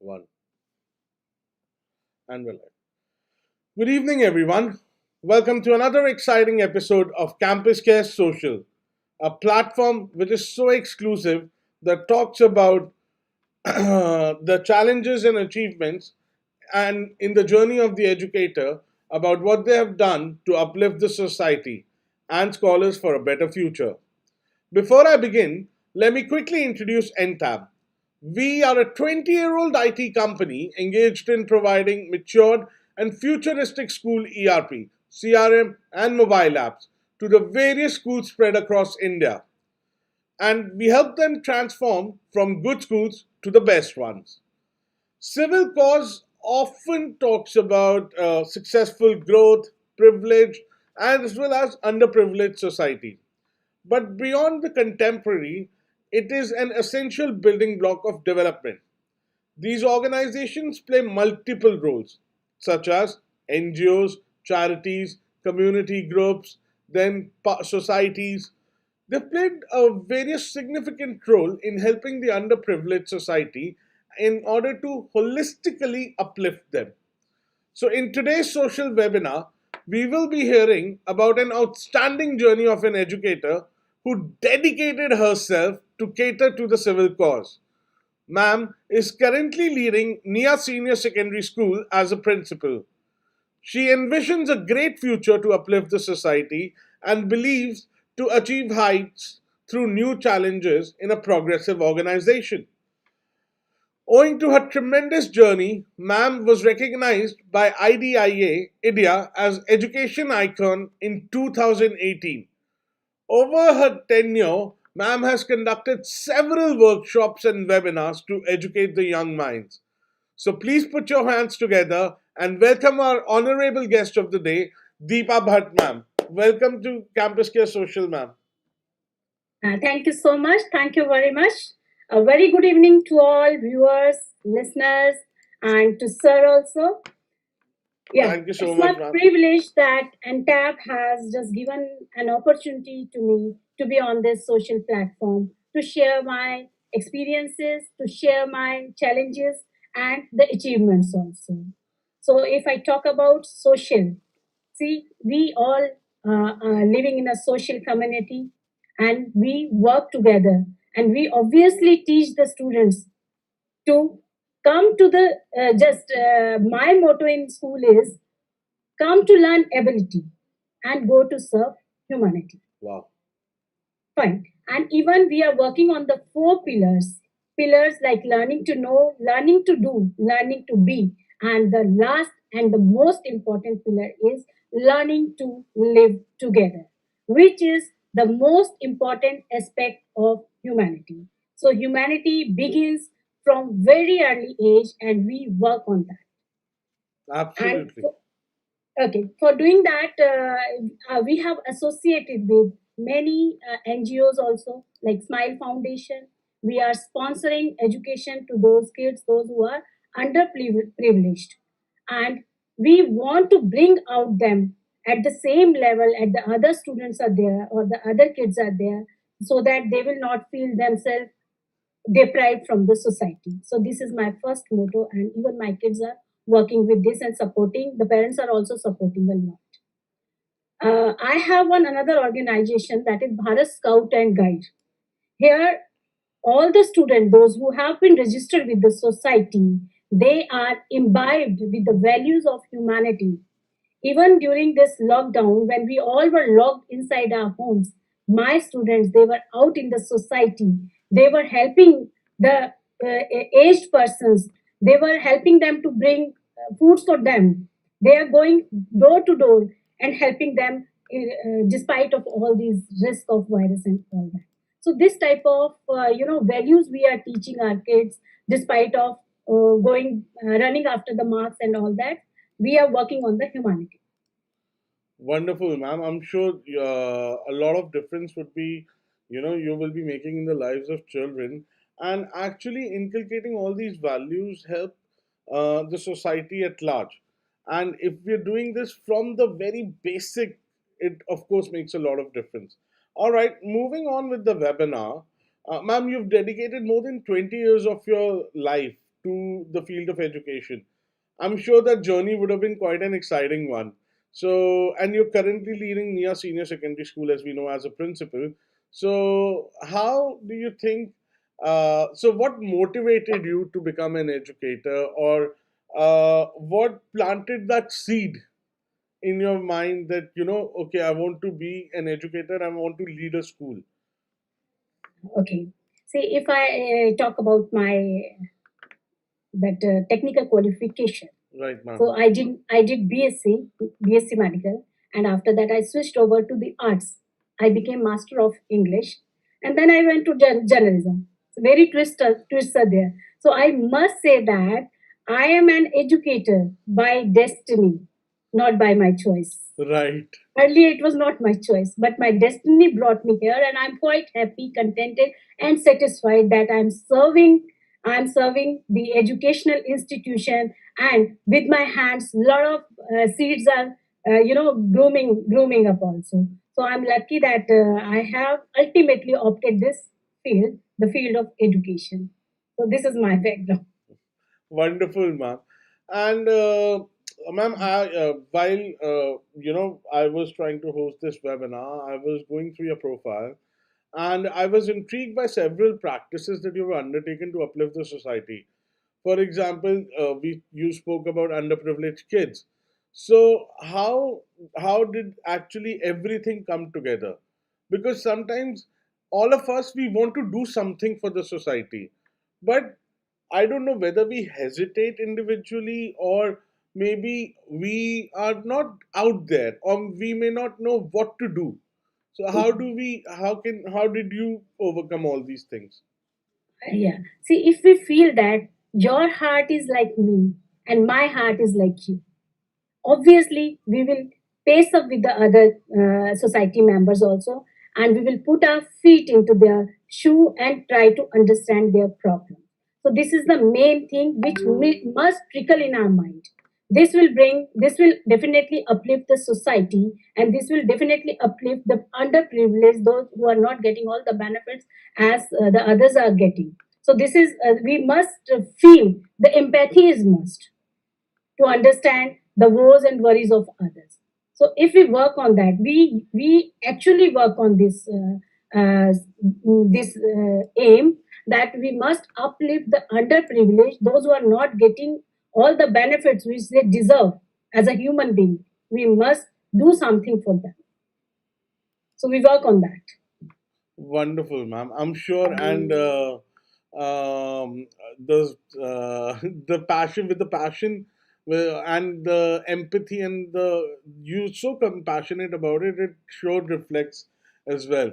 One and we're live. Good evening, everyone. Welcome to another exciting episode of CampusCare Social, a platform which is so exclusive that talks about the challenges and achievements and in the journey of the educator about what they have done to uplift the society and scholars for a better future. Before I begin, let me quickly introduce Entab. We are a 20-year-old IT company engaged in providing matured and futuristic school ERP, CRM, and mobile apps to the various schools spread across India. And we help them transform from good schools to the best ones. Civil cause often talks about successful growth, privilege, and as well as underprivileged society. But beyond the contemporary, it is an essential building block of development. These organizations play multiple roles, such as NGOs, charities, community groups, then societies. They've played a various significant role in helping the underprivileged society in order to holistically uplift them. So, in today's social webinar, we will be hearing about an outstanding journey of an educator who dedicated herself to cater to the civil cause. Ma'am is currently leading Nia Senior Secondary School as a principal. She envisions a great future to uplift the society and believes to achieve heights through new challenges in a progressive organization. Owing to her tremendous journey, Ma'am was recognized by IDIA India as Education Icon in 2018. Over her tenure, Ma'am has conducted several workshops and webinars to educate the young minds. So please put your hands together and welcome our honorable guest of the day, Deepa Bhatt, ma'am. Welcome to Campus Care Social, ma'am. Thank you so much. Thank you very much. A very good evening to all viewers, listeners, and to Sir also. Yeah, Thank you so it's much, my ma'am. privilege that NTAP has just given an opportunity to me to be on this social platform, to share my experiences, to share my challenges and the achievements also. So, if I talk about social, see, we all are living in a social community and we work together, and we obviously teach the students to come to the just my motto in school is come to learn ability and go to serve humanity. Wow. Fine. And even we are working on the four pillars. Pillars like learning to know, learning to do, learning to be. And the last and the most important pillar is learning to live together, which is the most important aspect of humanity. So humanity begins from very early age and we work on that. And Absolutely. okay, for doing that, we have associated with many NGOs also, like Smile Foundation. We are sponsoring education to those kids, those who are underprivileged, and we want to bring out them at the same level at the other students are there or the other kids are there, so that they will not feel themselves deprived from the society. So this is my first motto, and even my kids are working with this and supporting. The parents are also supporting a lot. I have one another organization that is Bharat Scout and Guide. Here, all the students, those who have been registered with the society, they are imbibed with the values of humanity. Even during this lockdown, when we all were locked inside our homes, my students, they were out in the society. They were helping the aged persons. They were helping them to bring foods for them. They are going door to door and helping them despite of all these risks of virus and all that. So this type of values we are teaching our kids despite of going running after the marks and all that. We are working on the humanity. Wonderful, ma'am. I'm sure a lot of difference would be, you will be making in the lives of children, and actually inculcating all these values help the society at large. And if we're doing this from the very basic, it of course makes a lot of difference. All right, moving on with the webinar. Ma'am, you've dedicated more than 20 years of your life to the field of education. I'm sure that journey would have been quite an exciting one. So, and you're currently leading near senior secondary school, as we know, as a principal. So, how do you think? So, what motivated you to become an educator, or what planted that seed in your mind that okay, I want to be an educator, I want to lead a school? Okay. See, if I talk about my that technical qualification. Right, ma'am. So I did BSc medical, and after that I switched over to the arts. I became master of English, and then I went to journalism. It's very twister there. So I must say that I am an educator by destiny, not by my choice. Right. Earlier, it was not my choice, but my destiny brought me here, and I'm quite happy, contented, and satisfied that I'm serving the educational institution, and with my hands, lot of seeds are, grooming up also. So I'm lucky that I have ultimately opted this field, the field of education. So this is my background. Wonderful, ma'am. And ma'am, while I was trying to host this webinar, I was going through your profile, and I was intrigued by several practices that you have undertaken to uplift the society. For example, you spoke about underprivileged kids. So how did actually everything come together? Because sometimes all of us, we want to do something for the society, but I don't know whether we hesitate individually, or maybe we are not out there, or we may not know what to do. So how did you overcome all these things? Yeah. See, if we feel that your heart is like me and my heart is like you, obviously we will pace up with the other society members also, and we will put our feet into their shoe and try to understand their problem. So this is the main thing which must trickle in our mind. This will definitely uplift the society, and this will definitely uplift the underprivileged, those who are not getting all the benefits as the others are getting. So this is we must feel the empathy is must to understand the woes and worries of others. So if we work on that, we actually work on this aim, that we must uplift the underprivileged, those who are not getting all the benefits which they deserve as a human being. We must do something for them. So we work on that. Wonderful, ma'am. I'm sure, and the the passion with the passion, and the empathy, and the you so compassionate about it. It sure reflects as well.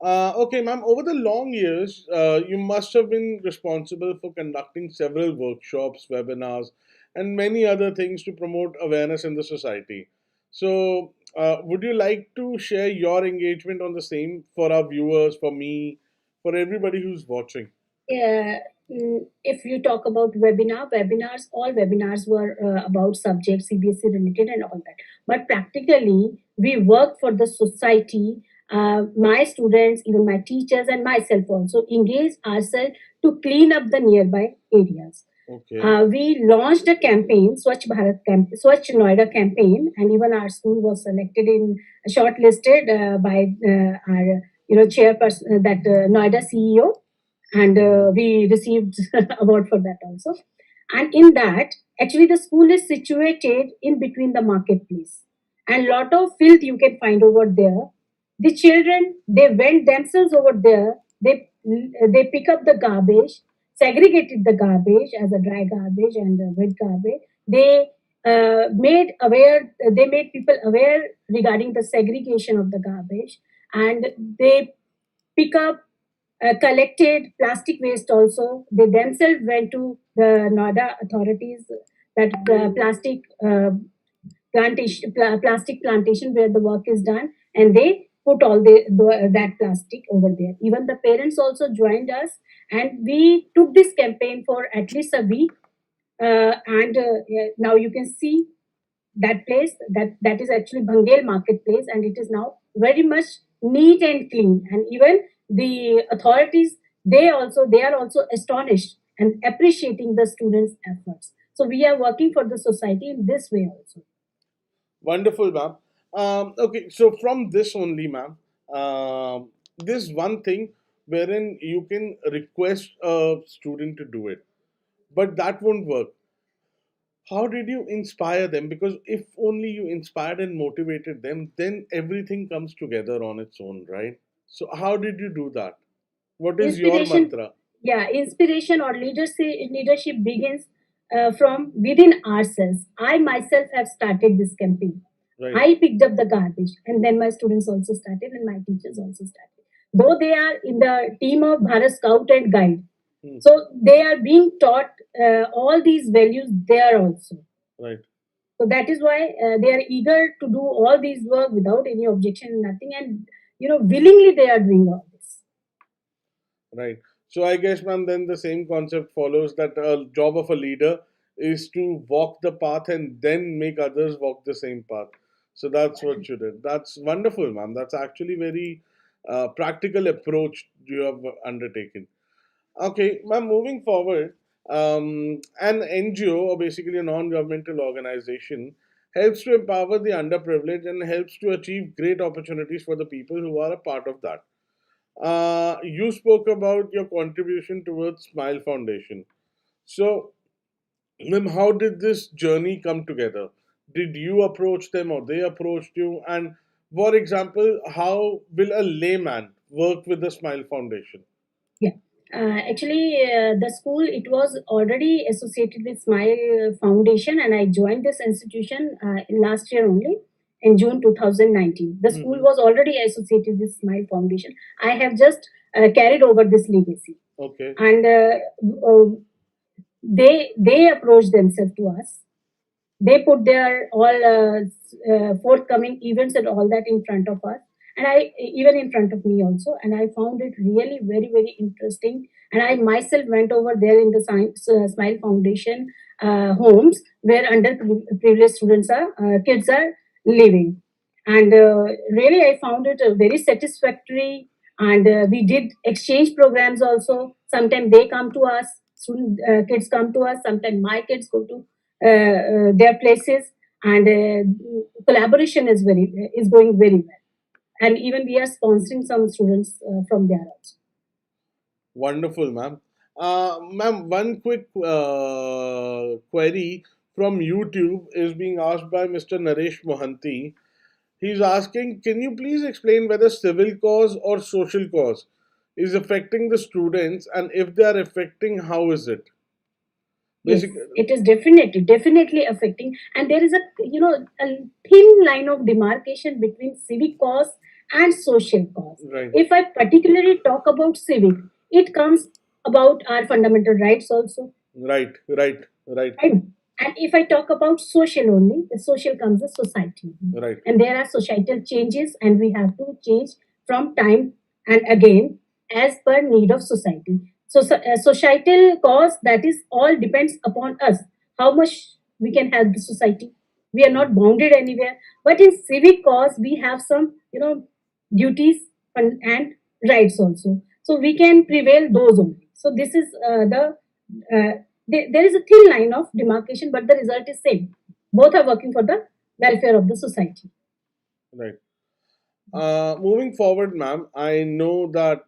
Okay, ma'am. Over the long years, you must have been responsible for conducting several workshops, webinars, and many other things to promote awareness in the society. So, would you like to share your engagement on the same for our viewers, for me, for everybody who's watching? Yeah, if you talk about webinars, all webinars were about subjects CBSE related and all that. But practically, we work for the society. My students, even my teachers, and myself also engage ourselves to clean up the nearby areas. Okay. We launched a campaign, Swachh Noida campaign, and even our school was selected in shortlisted by our chairperson, that Noida CEO, and we received award for that also. And in that, actually, the school is situated in between the marketplace, and lot of filth you can find over there. The children, they went themselves over there. They pick up the garbage, segregated the garbage as a dry garbage and a wet garbage. They made people aware regarding the segregation of the garbage, and they pick up collected plastic waste also. They themselves went to the Noida authorities, that plastic plantation where the work is done, and they put all that plastic over there. Even the parents also joined us, and we took this campaign for at least a week. And yeah, now you can see that place, that is actually Bangel marketplace, and it is now very much neat and clean. And even the authorities, they are also astonished, and appreciating the students' efforts. So we are working for the society in this way also. Wonderful, ma'am. Okay, so from this only, ma'am, this one thing wherein you can request a student to do it, but that won't work. How did you inspire them? Because if only you inspired and motivated them, then everything comes together on its own, right? So, how did you do that? What is your Inspiration, mantra? yeah, inspiration or leadership begins from within ourselves. I myself have started this campaign. Right. I picked up the garbage, and then my students also started, and my teachers also started. Though they are in the team of Bharat Scout and Guide, Hmm. so they are being taught all these values there also. Right. So that is why they are eager to do all these work without any objection, nothing, and willingly they are doing all this. Right. So I guess, ma'am, then the same concept follows that a job of a leader is to walk the path and then make others walk the same path. So that's what you did. That's wonderful, ma'am. That's actually very practical approach you have undertaken. Okay, ma'am, moving forward, an NGO or basically a non-governmental organization helps to empower the underprivileged and helps to achieve great opportunities for the people who are a part of that. You spoke about your contribution towards Smile Foundation. So, ma'am, how did this journey come together? Did you approach them or they approached you? And for example, how will a layman work with the Smile Foundation? Yeah. Actually, the school it was already associated with Smile Foundation, and I joined this institution in last year only in June 2019. The school Mhm. was already associated with Smile Foundation. I have just carried over this legacy, Okay. and they approached themselves to us. They put their all forthcoming events and all that in front of us, and I even in front of me also, and I found it really very interesting, and I myself went over there in the Smile Foundation homes where underprivileged students are kids are living, and really I found it very satisfactory, and we did exchange programs also. Sometimes they come to us, kids come to us, sometimes my kids go to their places, and collaboration is going very well, and even we are sponsoring some students from there also. Wonderful, ma'am. Ma'am, one quick query from YouTube is being asked by Mr. Naresh Mohanty. He's asking, can you please explain whether civil cause or social cause is affecting the students, and if they are affecting, how is it? Yes, Basically, it is definitely affecting, and there is a thin line of demarcation between civic cause and social cause. right, If I particularly talk about civic, it comes about our fundamental rights also, right, right, right, right? And if I talk about social only, the social comes the society. right. And there are societal changes, and we have to change from time and again as per need of society. So societal cause, that is all depends upon us. How much we can help the society. We are not bounded anywhere. But in civic cause, we have some, duties and rights also. So we can prevail those only. So this is there is a thin line of demarcation, but the result is same. Both are working for the welfare of the society. Right. Moving forward, ma'am, I know that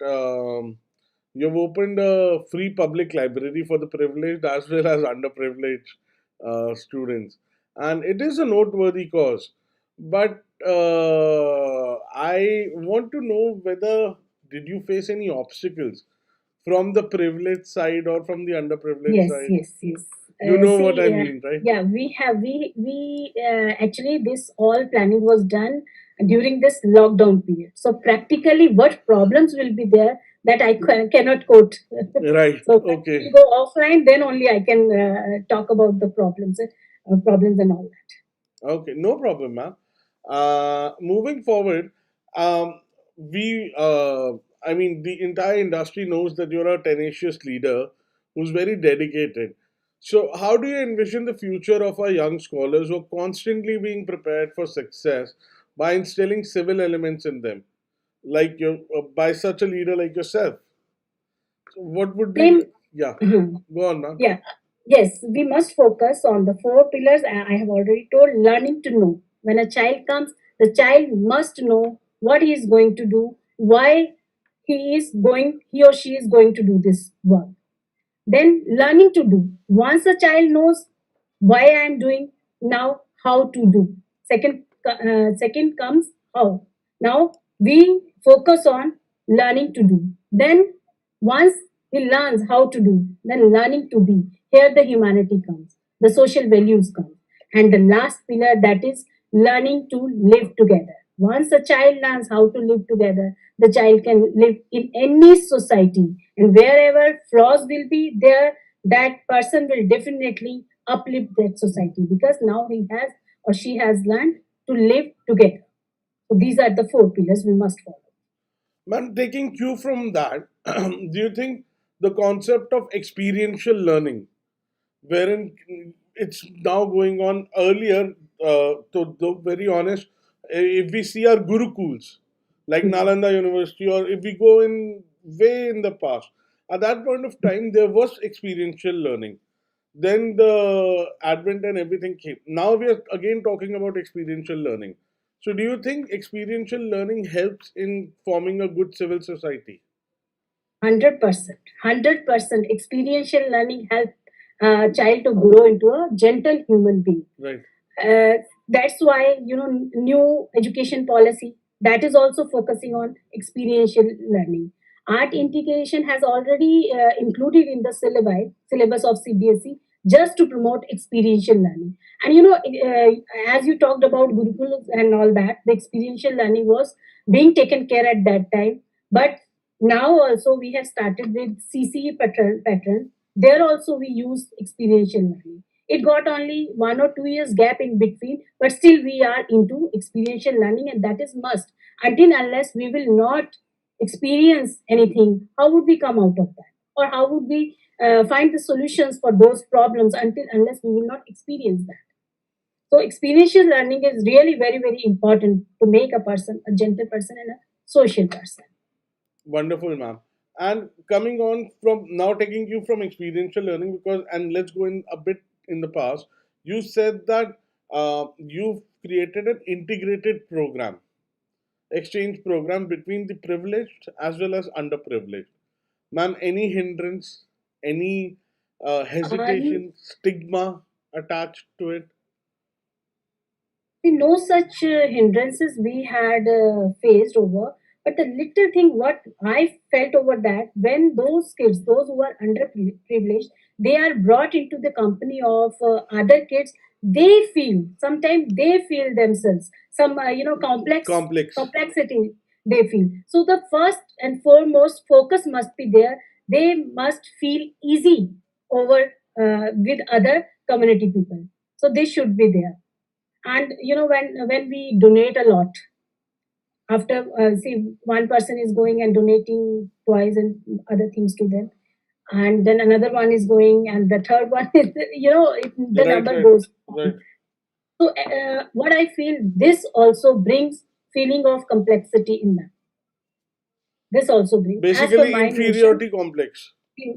you've opened a free public library for the privileged as well as underprivileged students, and it is a noteworthy cause. But I want to know whether did you face any obstacles from the privileged side or from the underprivileged Yes, side? yes, yes. You know what I See, mean, right? yeah, we actually this all planning was done during this lockdown period. So practically, what problems will be there that I cannot quote. Right. So when Okay. we go offline, then only I can talk about the problems and all Okay, no problem, ma'am. Moving forward, um, I mean, the entire industry knows that you're a tenacious leader who's very dedicated. So, how do you envision the future of our young scholars who are constantly being prepared for success by instilling civil elements in them, like by such a leader like yourself? So what would be that. the, Yeah. Go on, ma'am. Yeah. Yes, we must focus on the four pillars I have already told. Learning to know. When a child comes, the child must know what he is going to do, why he or she is going to do this work. Then learning to do. Once a child knows why I am doing, now how to do. Second comes how. Now we focus on learning to do. Then once he learns how to do, then learning to be. Here the humanity comes, the social values come, and the last pillar, that is learning to live together. Once a child learns how to live together, the child can live in any society, and wherever flaws will be there, that person will definitely uplift that society, because now he has or she has learned to live together. So these are the four pillars we must follow. Ma'am, taking cue from that, do you think the concept of experiential learning, wherein it's now going on earlier, to very honest, if we see our gurukuls, like Nalanda University, or if we go in way in the past, at that point of time, there was experiential learning. Then the advent and everything came. Now we are again talking about experiential learning. So, do you think experiential learning helps in forming a good civil society? 100%. 100% experiential learning help a child to grow into a gentle human being. Right. That's why, new education policy that is also focusing on experiential learning. Art integration has already included in the syllabus of CBSE, just to promote experiential learning. And as you talked about gurukuls and all that, the experiential learning was being taken care at that time. But now also we have started with CCE pattern. There also we use experiential learning. It got only 1 or 2 years gap in between, but still we are into experiential learning, and that is must. Until unless we will not experience anything, how would we come out of that? Or how would we find the solutions for those problems, until unless we will not experience that? So experiential learning is really very, very important to make a person a gentle person and a social person. Wonderful, ma'am. And coming on from now, taking you from experiential learning, because and let's go in a bit in the past. You said that you've created an integrated program, exchange program between the privileged as well as underprivileged. Ma'am, any hindrance, any And hesitation, stigma attached to it? no such hindrances we had faced over, but the little thing what I felt over that, when those kids, those who are underprivileged, they are brought into the company of other kids, they feel sometimes they feel themselves some Complex. complexity they feel. So the first and foremost focus must be there. They must feel easy over with other community people. So they should be there. And when we donate a lot, after see, one person is going and donating toys and other things to them, and then another one is going, and the third one is, the Right, number right, goes right. on. So what I feel, this also brings feeling of complexity in them. This also brings, as per Basically, my notion. inferiority complex.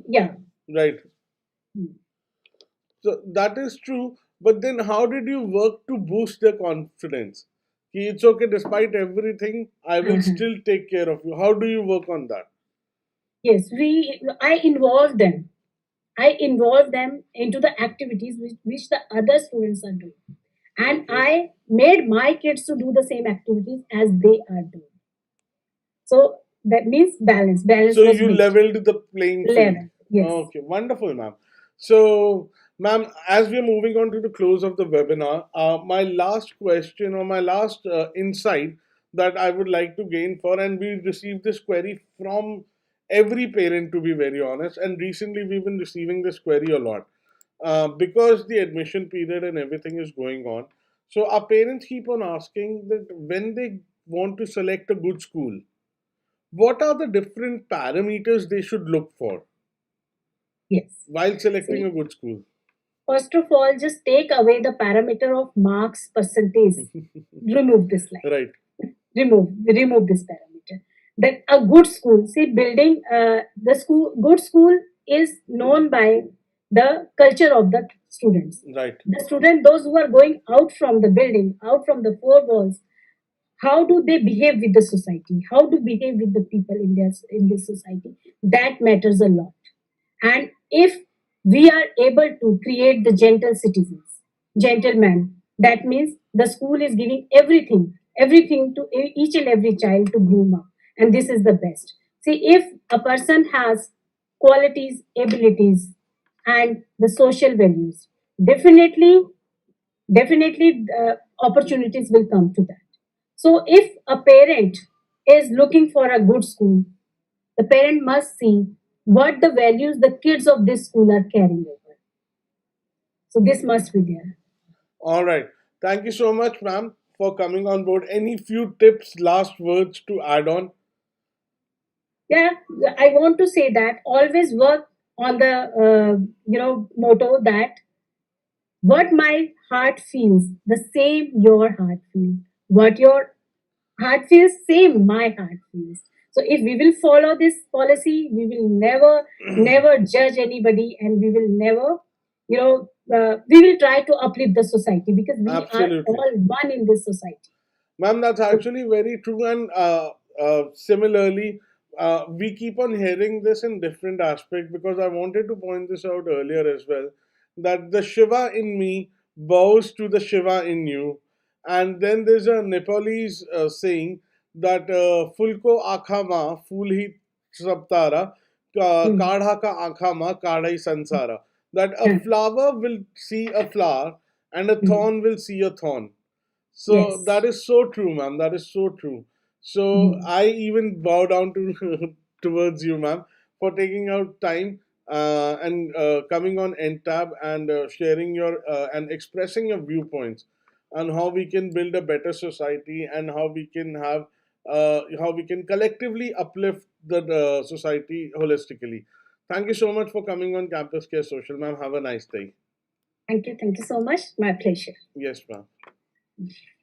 Yeah. Right. So that is true. But then, how did you work to boost their confidence? Ki, it's okay, despite everything, I will still take care of you. How do you work on that? Yes, I involve them. I involve them into the activities which the other students are doing. And Okay. I made my kids to do the same activities as they are doing. So that means balance. Balance So was you reached. leveled the playing field. Level. Yes. Okay, wonderful, ma'am. So, ma'am, as we are moving on to the close of the webinar, my last question or my last insight that I would like to gain for, and we received this query from every parent, to be very honest, and recently we've been receiving this query a lot because the admission period and everything is going on. So, our parents keep on asking that when they want to select a good school, what are the different parameters they should look for Yes. while selecting See, a good school? first of all, just take away the parameter of marks percentage. Remove this line. Right. Remove this parameter. That a good school, see, building the school, good school is known by the culture of the students. Right. The student, those who are going out from the building, out from the four walls, how do they behave with the society? How do behave with the people in this society? That matters a lot. And if we are able to create the gentle citizens, gentlemen, that means the school is giving everything to each and every child to groom up. And this is the best. See, if a person has qualities, abilities, and the social values, definitely, definitely opportunities will come to that. So if a parent is looking for a good school, the parent must see what the values the kids of this school are carrying over. So this must be there. All right. Thank you so much, ma'am, for coming on board. Any few tips, last words to add on? Yeah, I want to say that always work on the motto that what my heart feels, the same your heart feels. What your heart feels, same my heart feels. So if we will follow this policy, we will never judge anybody, and we will never, we will try to uplift the society because we are Absolutely. all one in this society. Ma'am, that's So, actually very true. And similarly, we keep on hearing this in different aspects because I wanted to point this out earlier as well, that the Shiva in me bows to the Shiva in you. And then there's a Nepalese saying that Fulko Akha Ma, Fool Hi Saptara, hmm, Kadha Ka Akha Ma, Kadhai Sansara. That a yeah, flower will see a flower and a hmm, thorn will see a thorn. So yes, that is so true, ma'am. That is so true. So hmm, I even bow down to towards you, ma'am, for taking out time and coming on Entab and sharing your and expressing your viewpoints on how we can build a better society and how we can collectively uplift the society holistically. Thank you so much for coming on Campus Care Social, ma'am. Have a nice day. thank you so much. My pleasure. Yes, ma'am.